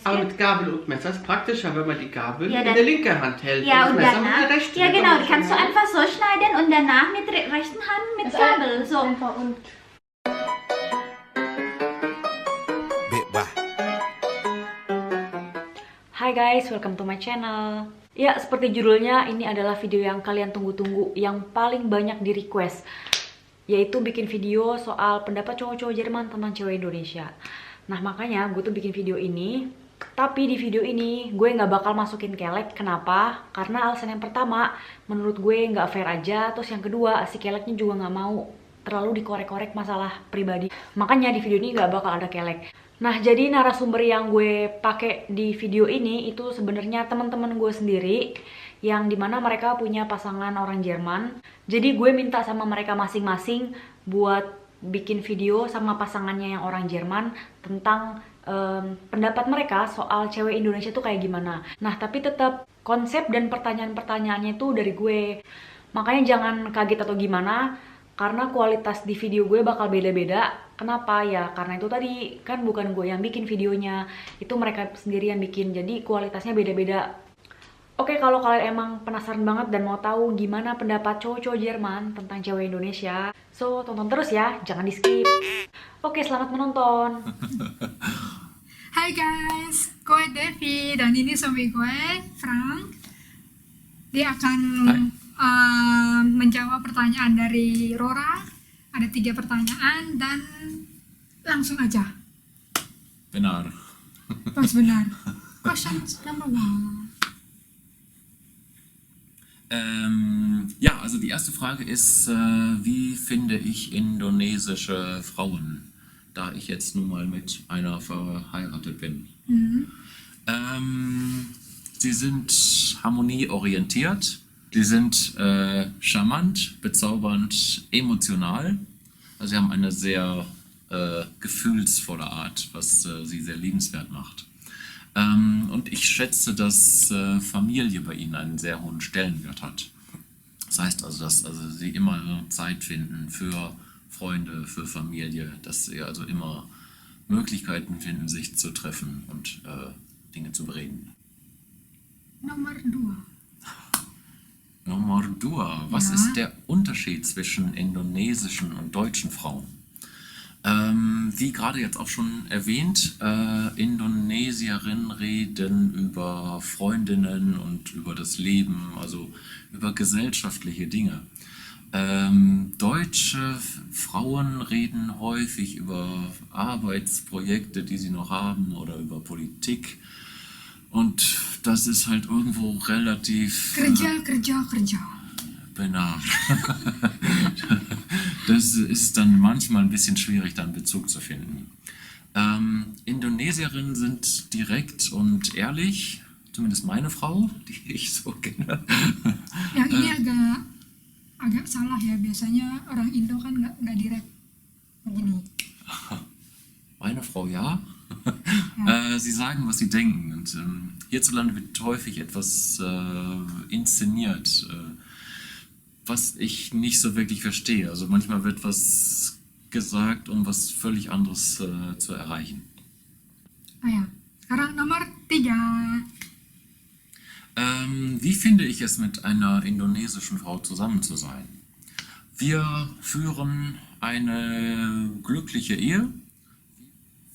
Aber mit Gabel und Messer ist praktischer, wenn man die Gabel Ja, in dann- der linken Hand hält Ja, und und das Messer mit danach, der rechten. ja Da kann genau, man kannst du schon- einfach so schneiden und danach mit der rechten Hand mit Gabel. So. Einfach und Bit by. Hai guys, welcome to my channel. Ya, seperti judulnya, ini adalah video yang kalian tunggu-tunggu, yang paling banyak di request, yaitu bikin video soal pendapat cowok-cowok Jerman tentang cewek Indonesia. Nah, makanya gue tuh bikin video ini, tapi di video ini gue nggak bakal masukin kelek. Kenapa? Karena alasan yang pertama, menurut gue nggak fair aja. Terus yang kedua, si keleknya juga nggak mau terlalu dikorek-korek masalah pribadi. Makanya di video ini nggak bakal ada kelek. Nah, jadi narasumber yang gue pakai di video ini itu sebenarnya teman-teman gue sendiri, yang dimana mereka punya pasangan orang Jerman. Jadi gue minta sama mereka masing-masing buat bikin video sama pasangannya yang orang Jerman tentang pendapat mereka soal cewek Indonesia tuh kayak gimana. Nah, tapi tetap konsep dan pertanyaan-pertanyaannya itu dari gue. Makanya jangan kaget atau gimana, karena kualitas di video gue bakal beda-beda. Kenapa? Ya karena itu tadi, kan bukan gue yang bikin videonya, itu mereka sendiri yang bikin, jadi kualitasnya beda-beda. Oke, kalau kalian emang penasaran banget dan mau tahu gimana pendapat cowok-cowok Jerman tentang cewek Indonesia, so tonton terus ya, jangan di skip. Oke, selamat menonton. Hai guys, gue Devi dan ini suami gue, Frank. Dia akan menjawab pertanyaan dari Rora. Ada 3 pertanyaan dan langsung aja. Benar. Pas benar. Question number 1. Ja, also die erste Frage ist, wie finde ich indonesische Frauen, da ich jetzt nun mal mit einer verheiratet bin. Sie sind harmonieorientiert, sie sind charmant, bezaubernd, emotional. Also sie haben eine sehr gefühlsvolle Art, was sie sehr liebenswert macht. Und ich schätze, dass Familie bei ihnen einen sehr hohen Stellenwert hat. Das heißt also, dass sie immer Zeit finden für Freunde, für Familie, dass sie also immer Möglichkeiten finden, sich zu treffen und Dinge zu bereden. Nomor 2. Nomor dua. Was Ja. ist der Unterschied zwischen indonesischen und deutschen Frauen? Wie gerade jetzt auch schon erwähnt, Indonesierinnen reden über Freundinnen und über das Leben, also über gesellschaftliche Dinge. Deutsche Frauen reden häufig über Arbeitsprojekte, die sie noch haben, oder über Politik. Und das ist halt irgendwo relativ... Kerja. Benar. Das ist dann manchmal ein bisschen schwierig, da einen Bezug zu finden. Indonesierinnen sind direkt und ehrlich, zumindest meine Frau, die ich so kenne. Yang ini agak salah ya, biasanya orang Indo kan nggak direct begini. Meine Frau ja. Sie sagen, was sie denken. Und hierzulande wird häufig etwas inszeniert, was ich nicht so wirklich verstehe. Also manchmal wird was gesagt, um was völlig anderes zu erreichen. Ya, sekarang nomor 3. Wie finde ich es, mit einer indonesischen Frau zusammen zu sein? Wir führen eine glückliche Ehe.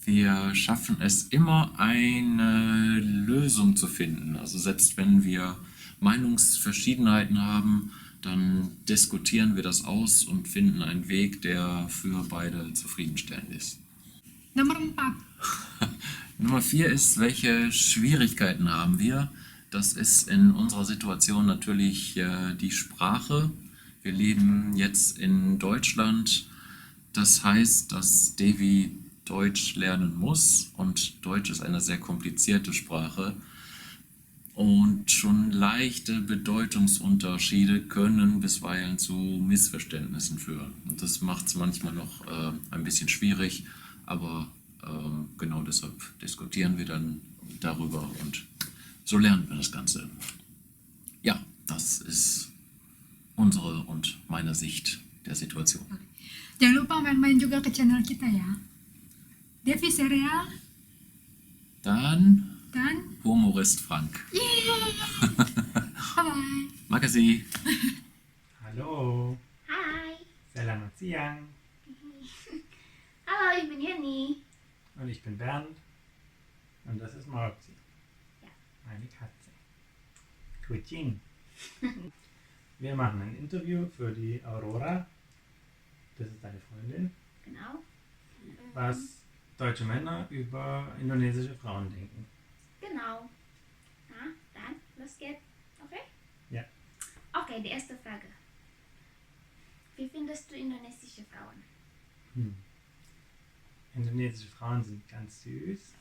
Wir schaffen es immer, eine Lösung zu finden. Also selbst wenn wir Meinungsverschiedenheiten haben, dann diskutieren wir das aus und finden einen Weg, der für beide zufriedenstellend ist. Nomor 4. Nummer 4 ist, welche Schwierigkeiten haben wir? Das ist in unserer Situation natürlich die Sprache. Wir leben jetzt in Deutschland. Das heißt, dass Devi Deutsch lernen muss, und Deutsch ist eine sehr komplizierte Sprache. Und schon leichte Bedeutungsunterschiede können bisweilen zu Missverständnissen führen. Und das macht es manchmal noch ein bisschen schwierig, aber genau deshalb diskutieren wir dann darüber und so lernen wir das Ganze. Ja, das ist unsere und meine Sicht der Situation. Jangan lupa main-main juga ke channel kita ya. Devi Serial. Dann Humorist Frank. Bye-bye. Makasih. Hallo, Hi. Selamat siang. Hallo, ich bin Jenny. Und ich bin Bernd. Und das ist Morzi. Ja. Eine Katze. Kucing. Wir machen ein Interview für die Aurora. Das ist deine Freundin. Genau. Was deutsche Männer über indonesische Frauen denken. Genau. Na, dann, los geht's. Okay? Ja. Okay, die erste Frage. Wie findest du indonesische Frauen? Indonesische Frauen sind ganz süß,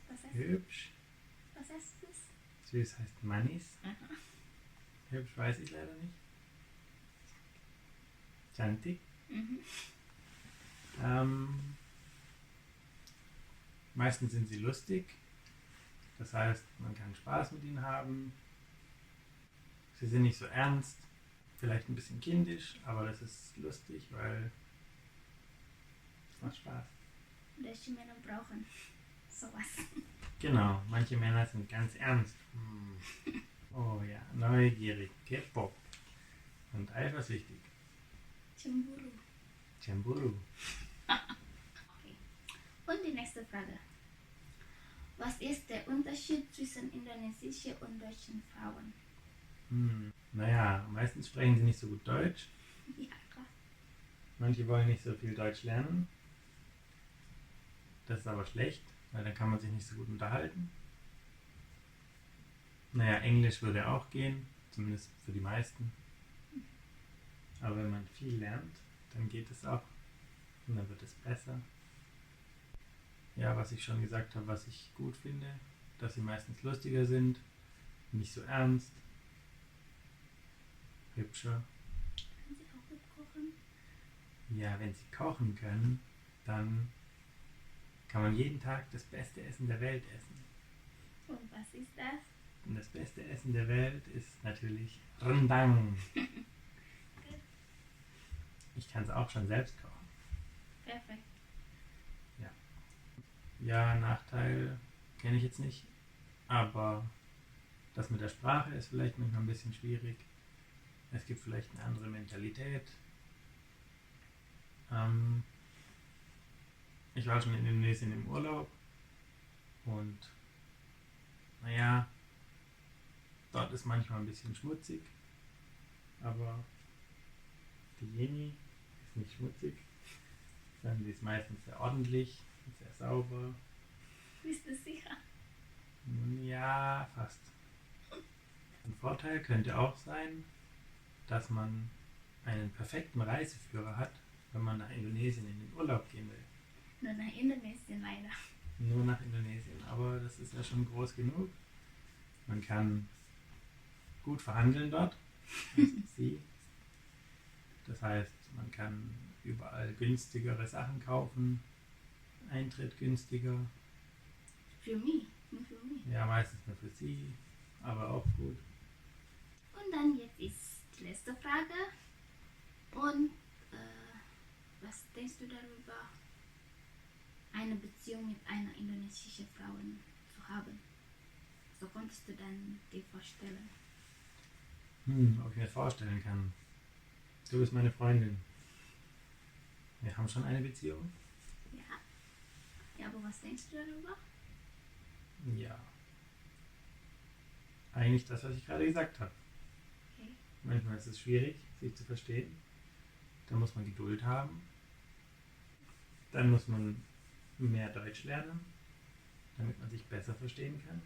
Was heißt, hübsch. was heißt das? Süß heißt Manis. Aha. Hübsch weiß ich leider nicht. Cantik. Mhm. Meistens sind sie lustig. Das heißt, man kann Spaß mit ihnen haben. Sie sind nicht so ernst, vielleicht ein bisschen kindisch, aber das ist lustig, weil es macht Spaß. Deutsche Männer brauchen sowas. Genau, manche Männer sind ganz ernst. Oh ja, neugierig, K-Pop und eifersüchtig. Cemburu. Cemburu. Okay. Und die nächste Frage. Was ist der Unterschied zwischen indonesischen und deutschen Frauen? Naja, meistens sprechen sie nicht so gut Deutsch. Ja, klar. Manche wollen nicht so viel Deutsch lernen. Das ist aber schlecht, weil dann kann man sich nicht so gut unterhalten. Naja, Englisch würde auch gehen, zumindest für die meisten. Aber wenn man viel lernt, dann geht es auch und dann wird es besser. Ja, was ich schon gesagt habe, was ich gut finde, dass sie meistens lustiger sind, nicht so ernst, hübscher. Können Sie auch gut kochen? Ja, wenn sie kochen können, dann kann man jeden Tag das beste Essen der Welt essen. Und was ist das? Und das beste Essen der Welt ist natürlich Rendang. Ich kann es auch schon selbst kochen. Perfekt. Ja, Nachteil kenne ich jetzt nicht, aber das mit der Sprache ist vielleicht manchmal ein bisschen schwierig. Es gibt vielleicht eine andere Mentalität. Ich war schon in Indonesien im Urlaub und naja, dort ist manchmal ein bisschen schmutzig, aber die Jenny ist nicht schmutzig, sondern die ist meistens sehr ordentlich und sehr sauber. Bist du sicher? Ja, fast. Ein Vorteil könnte auch sein, dass man einen perfekten Reiseführer hat, wenn man nach Indonesien in den Urlaub gehen will. Nur nach Indonesien leider. Nur nach Indonesien, aber das ist ja schon groß genug. Man kann gut verhandeln dort, sie. Das heißt, man kann überall günstigere Sachen kaufen, Eintritt günstiger. Für mich. Nur für mich. Ja, meistens nur für sie, aber auch gut. Und dann jetzt ist die letzte Frage. Und was denkst du darüber, eine Beziehung mit einer indonesischen Frau zu haben? So konntest du dann dir vorstellen. Ob ich mir das vorstellen kann. Du bist meine Freundin. Wir haben schon eine Beziehung? Ja. Ja, aber was denkst du darüber? Ja. Eigentlich das, was ich gerade gesagt habe. Okay. Manchmal ist es schwierig, sich zu verstehen. Da muss man Geduld haben. Dann muss man mehr Deutsch lernen, damit man sich besser verstehen kann.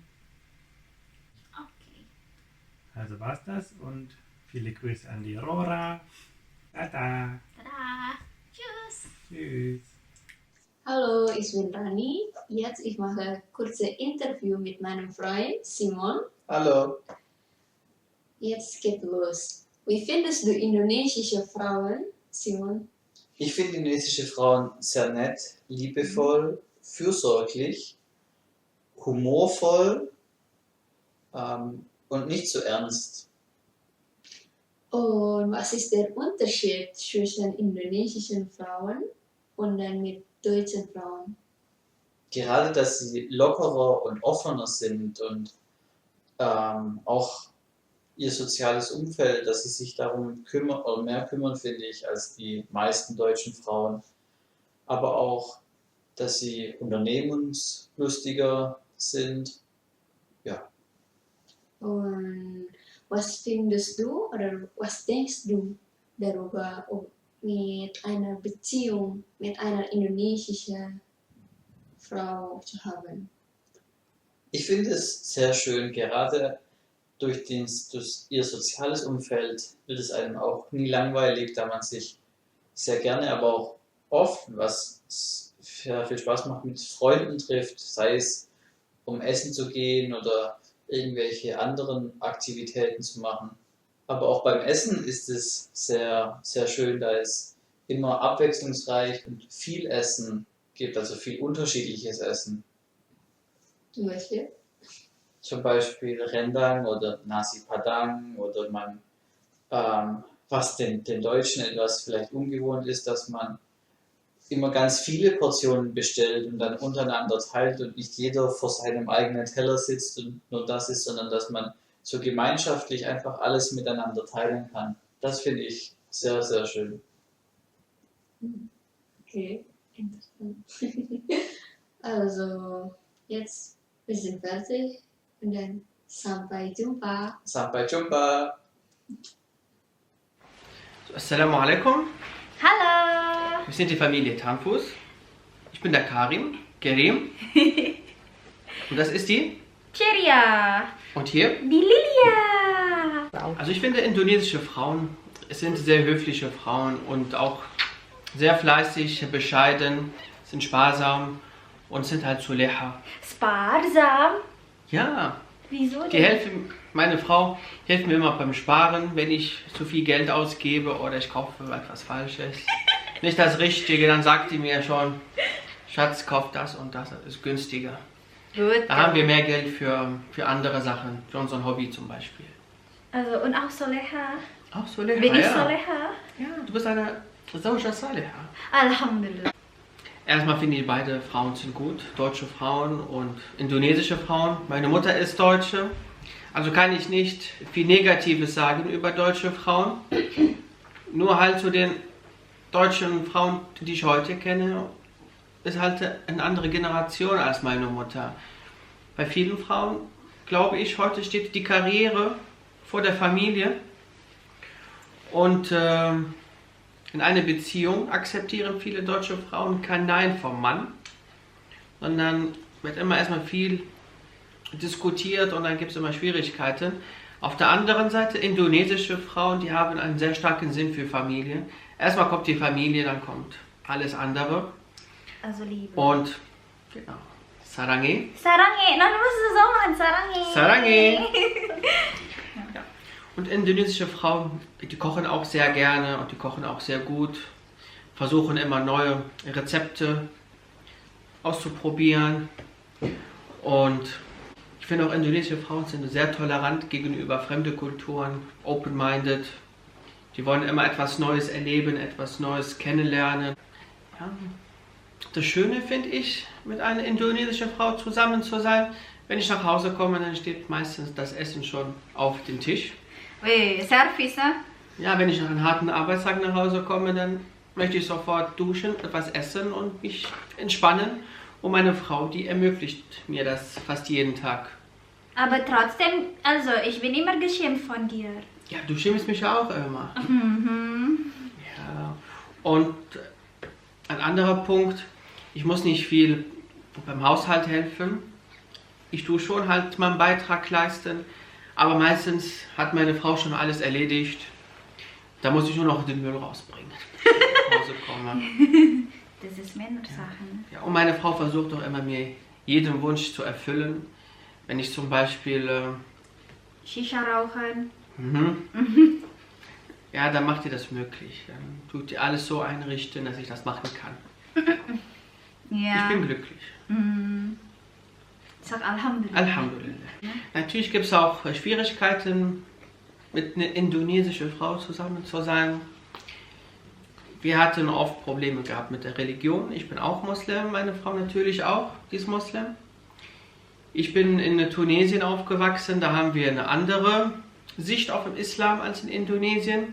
Okay. Also war's das und viele Grüße an die Aurora. Tada. Tada. Tschüss. Tschüss. Hallo, ich bin Rani. Jetzt ich mache ein kurzes Interview mit meinem Freund Simon. Hallo. Jetzt geht los. Wie findest du indonesische Frauen, Simon? Ich finde indonesische Frauen sehr nett, liebevoll, fürsorglich, humorvoll und nicht so ernst. Und was ist der Unterschied zwischen indonesischen Frauen und dann mit deutschen Frauen? gerade, dass sie lockerer und offener sind und auch ihr soziales Umfeld, dass sie sich darum kümmern oder mehr kümmern, finde ich, als die meisten deutschen Frauen. Aber auch, dass sie unternehmenslustiger sind. Ja. Und was findest du oder was denkst du darüber, mit einer Beziehung mit einer indonesischen Frau zu haben? Ich finde es sehr schön, gerade durch ihr soziales Umfeld wird es einem auch nie langweilig, da man sich sehr gerne, aber auch oft, was sehr viel Spaß macht, mit Freunden trifft, sei es um essen zu gehen oder irgendwelche anderen Aktivitäten zu machen. Aber auch beim Essen ist es sehr, sehr schön, da es immer abwechslungsreich und viel Essen gibt, also viel unterschiedliches Essen. Zum Beispiel? Zum Beispiel Rendang oder Nasi Padang oder man, was den Deutschen etwas vielleicht ungewohnt ist, dass man immer ganz viele Portionen bestellt und dann untereinander teilt und nicht jeder vor seinem eigenen Teller sitzt und nur das ist, sondern dass man so gemeinschaftlich einfach alles miteinander teilen kann. Das finde ich sehr, sehr schön. Okay, interessant. Also, jetzt wir sind fertig und dann sampai jumpa. Sampai jumpa. Assalamu alaikum. Hallo! Wir sind die Familie Tanfus. Ich bin der Kerim. Und das ist die? Ceria! Und hier? Die Lilia! Also ich finde, indonesische Frauen sind sehr höfliche Frauen und auch sehr fleißig, bescheiden, sind sparsam und sind halt Soleha. Sparsam? Ja, Wieso die denn? helfen, meine Frau hilft mir immer beim Sparen, wenn ich zu viel Geld ausgebe oder ich kaufe etwas Falsches. Nicht das Richtige, dann sagt die mir schon, Schatz, kauf das und das ist günstiger. Gut. Da haben wir mehr Geld für andere Sachen, für unseren Hobby zum Beispiel. Also, und auch Soleha? Auch Soleha, Bin ich ja. Soleha? Ja, du bist eine Zawja Saleha. Alhamdulillah. Erstmal finde ich, beide Frauen sind gut, deutsche Frauen und indonesische Frauen. Meine Mutter ist Deutsche, also kann ich nicht viel Negatives sagen über deutsche Frauen. Nur halt zu den deutschen Frauen, die ich heute kenne, ist halt eine andere Generation als meine Mutter. Bei vielen Frauen, glaube ich, heute steht die Karriere vor der Familie. Und in einer Beziehung akzeptieren viele deutsche Frauen kein Nein vom Mann, sondern wird immer erstmal viel diskutiert und dann gibt es immer Schwierigkeiten. Auf der anderen Seite indonesische Frauen, die haben einen sehr starken Sinn für Familie. Erstmal kommt die Familie, dann kommt alles andere. Also Liebe. Und genau, Sarange. Sarange, nein, du musst es so machen, Sarange. Sarange. Ja. Und indonesische Frauen, die kochen auch sehr gerne und die kochen auch sehr gut, versuchen immer neue Rezepte auszuprobieren. Und ich finde auch indonesische Frauen sind sehr tolerant gegenüber fremden Kulturen, open-minded. Die wollen immer etwas Neues erleben, etwas Neues kennenlernen. Ja. Das Schöne finde ich, mit einer indonesischen Frau zusammen zu sein. Wenn ich nach Hause komme, dann steht meistens das Essen schon auf dem Tisch. Weh, Service, ne? Ja, wenn ich nach einem harten Arbeitstag nach Hause komme, dann möchte ich sofort duschen, etwas essen und mich entspannen. Und meine Frau, die ermöglicht mir das fast jeden Tag. Aber trotzdem, also ich bin immer geschämt von dir. Ja, du schimpfst mich auch immer. Mhm. Ja. Und ein anderer Punkt, ich muss nicht viel beim Haushalt helfen. Ich tue schon halt meinen Beitrag leisten. Aber meistens hat meine Frau schon alles erledigt. Da muss ich nur noch den Müll rausbringen, wenn ich nach Hause komme. Das ist Männersachen. Ja, und meine Frau versucht auch immer, mir jeden Wunsch zu erfüllen. Wenn ich zum Beispiel Shisha rauchen. Ja, dann macht ihr das möglich. Dann tut ihr alles so einrichten, dass ich das machen kann. Ja. Ich bin glücklich. Sag Alhamdulillah. Alhamdulillah. Natürlich gibt es auch Schwierigkeiten, mit einer indonesischen Frau zusammen zu sein. Wir hatten oft Probleme gehabt mit der Religion. Ich bin auch Moslem, meine Frau natürlich auch, die ist Moslem. Ich bin in Tunesien aufgewachsen, da haben wir eine andere Sicht auf den Islam als in Indonesien.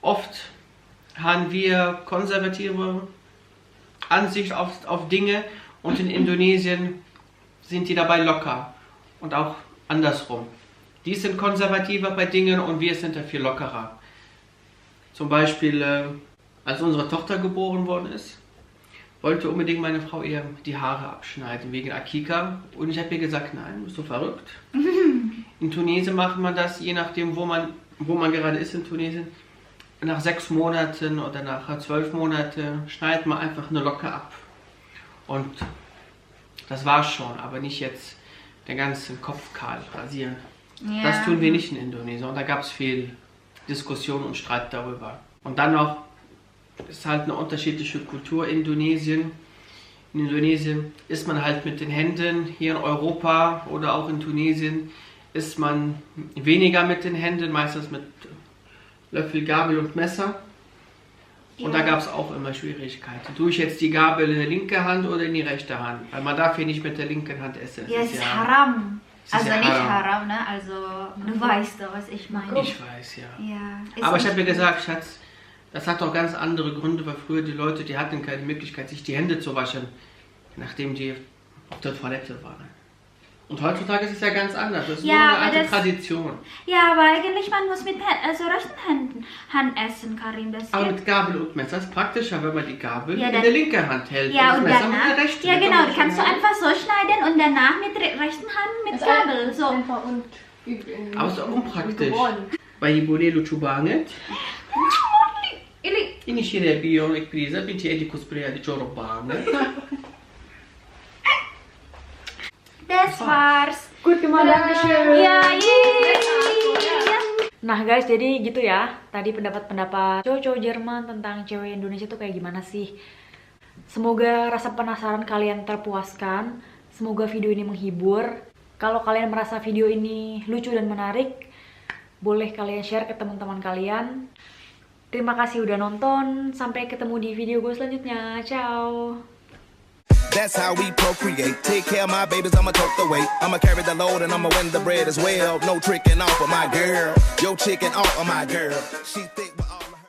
Oft haben wir konservative Ansicht auf Dinge und in Indonesien sind die dabei locker und auch andersrum. Die sind konservativer bei Dingen und wir sind dafür lockerer. Zum Beispiel, als unsere Tochter geboren worden ist, wollte unbedingt meine Frau ihr die Haare abschneiden wegen Akika. Und ich habe ihr gesagt, nein, bist du verrückt? In Tunesien macht man das, je nachdem, wo man gerade ist in Tunesien. Nach 6 Monaten oder nach 12 Monaten schneidet man einfach eine Locke ab. Und das war's schon, aber nicht jetzt den ganzen Kopf kahl rasieren. Ja. Das tun wir nicht in Indonesien und da gab es viel Diskussion und Streit darüber. Und dann noch, ist halt eine unterschiedliche Kultur in Indonesien. In Indonesien isst man halt mit den Händen, hier in Europa oder auch in Tunesien isst man weniger mit den Händen, meistens mit Löffel, Gabel und Messer. Und da gab es auch immer Schwierigkeiten. Tue ich jetzt die Gabel in die linke Hand oder in die rechte Hand? Weil man darf hier nicht mit der linken Hand essen. Ja, es ist haram. Also ja nicht haram. haram, ne? Also du weißt doch, was ich meine. Ich weiß, ja. Ja, Aber ich ist habe mir nicht gesagt, Schatz, das hat doch ganz andere Gründe, weil früher die Leute, die hatten keine Möglichkeit, sich die Hände zu waschen, nachdem die auf der Toilette waren. Und heutzutage ist es ja ganz anders. Das ist Ja, nur eine aber alte das- Tradition. Ja, aber eigentlich man muss mit rechten Hand essen, Karim. Das Aber geht. mit Gabel und Messer ist praktischer, wenn man die Gabel Ja, in dann- der linken Hand hält Ja, und und das Messer danach. mit der rechten. Ja, Da kann genau. man Du kannst du schon- einfach so schneiden und danach mit rechten Hand mit Gabel. So. Einfach und Aber es ist auch unpraktisch. Bei Ibole lucu banget. Ini sih bio ik prisa binti edikus pria di coro banget. Das war's. Gut gemacht, Dankeschön. Ja, yeay. Nah guys, jadi gitu ya. Tadi pendapat-pendapat cowok-cowok Jerman tentang cewek Indonesia tuh kayak gimana sih. Semoga rasa penasaran kalian terpuaskan. Semoga video ini menghibur. Kalau kalian merasa video ini lucu dan menarik, boleh kalian share ke teman-teman kalian. Terima kasih udah nonton. Sampai ketemu di video gue selanjutnya. Ciao. That's how we procreate. Take care of my babies, I'ma tote the weight. I'ma carry the load and I'ma win the bread as well. No tricking off of my girl. Yo chicken off of my girl. She thick, but